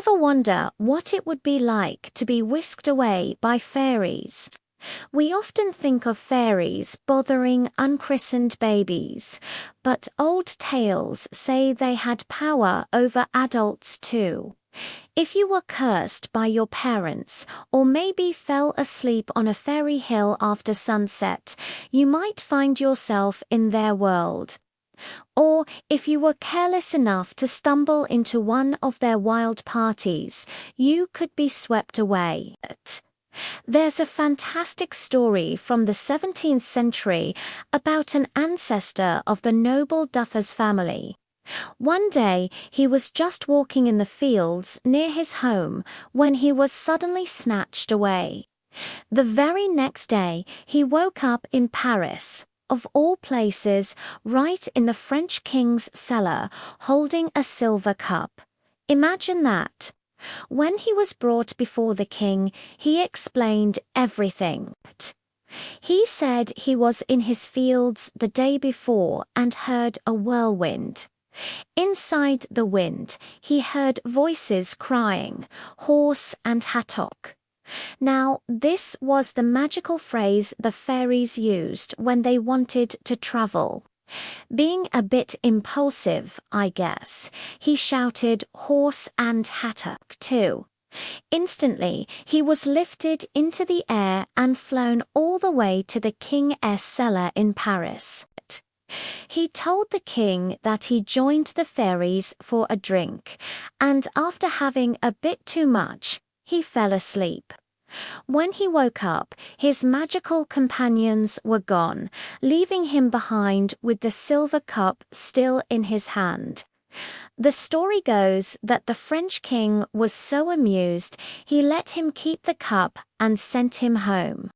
Ever wonder what it would be like to be whisked away by fairies? We often think of fairies bothering unchristened babies, but old tales say they had power over adults too. If you were cursed by your parents, or maybe fell asleep on a fairy hill after sunset, you might find yourself in their world. Or if you were careless enough to stumble into one of their wild parties, you could be swept away. There's a fantastic story from the 17th century about an ancestor of the noble Duffers family. One day, he was just walking in the fields near his home when he was suddenly snatched away. The very next day, he woke up in Paris, of all places, right in the French king's cellar, holding a silver cup. Imagine that. When he was brought before the king, he explained everything. He said he was in his fields the day before and heard a whirlwind. Inside the wind, he heard voices crying, "Horse and Hattock." Now, this was the magical phrase the fairies used when they wanted to travel. Being a bit impulsive, I guess, he shouted "Horse and Hattock" too. Instantly, he was lifted into the air and flown all the way to the king's cellar in Paris. He told the king that he joined the fairies for a drink, and after having a bit too much, he fell asleep. When he woke up, his magical companions were gone, leaving him behind with the silver cup still in his hand. The story goes that the French king was so amused he let him keep the cup and sent him home.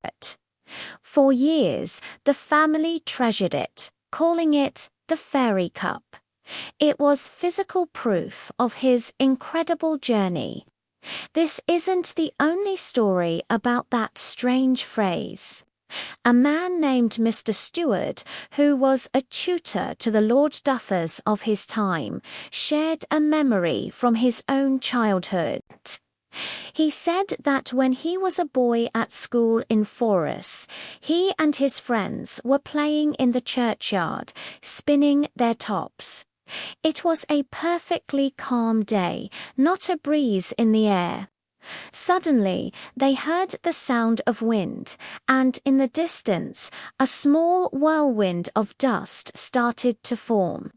For years, the family treasured it, calling it the fairy cup. It was physical proof of his incredible journey. This isn't the only story about that strange phrase. A man named Mr. Stewart, who was a tutor to the Lord Duffers of his time, shared a memory from his own childhood. He said that when he was a boy at school in Forres, he and his friends were playing in the churchyard, spinning their tops. It was a perfectly calm day, not a breeze in the air. Suddenly, they heard the sound of wind, and in the distance, a small whirlwind of dust started to form.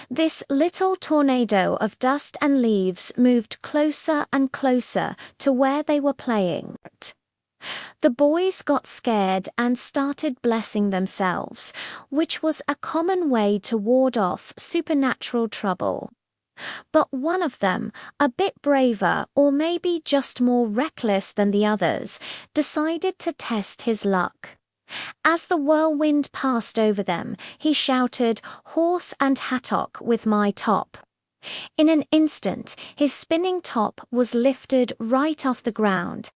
This little tornado of dust and leaves moved closer and closer to where they were playing. The boys got scared and started blessing themselves, which was a common way to ward off supernatural trouble. But one of them, a bit braver or maybe just more reckless than the others, decided to test his luck. As the whirlwind passed over them, he shouted, "Horse and Hattock with my top." In an instant, his spinning top was lifted right off the ground.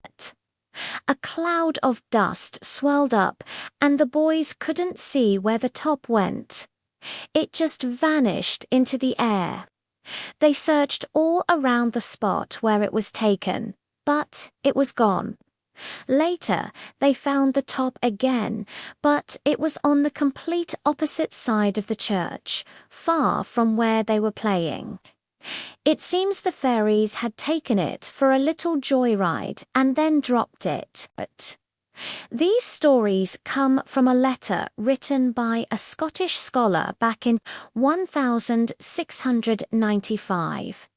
A cloud of dust swirled up, and the boys couldn't see where the top went. It just vanished into the air. They searched all around the spot where it was taken, but it was gone. Later, they found the top again, but it was on the complete opposite side of the church, far from where they were playing. It seems the fairies had taken it for a little joyride and then dropped it. These stories come from a letter written by a Scottish scholar back in 1695.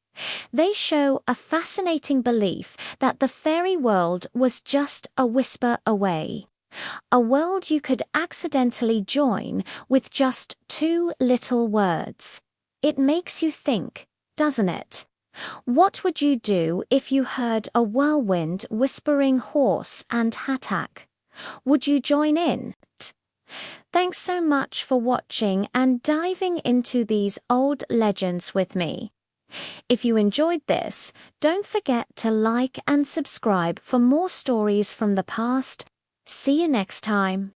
They show a fascinating belief that the fairy world was just a whisper away. A world you could accidentally join with just 2 little words. It makes you think, doesn't it? What would you do if you heard a whirlwind whispering "horse and Hattock"? Would you join in? Thanks so much for watching and diving into these old legends with me. If you enjoyed this, don't forget to like and subscribe for more stories from the past. See you next time.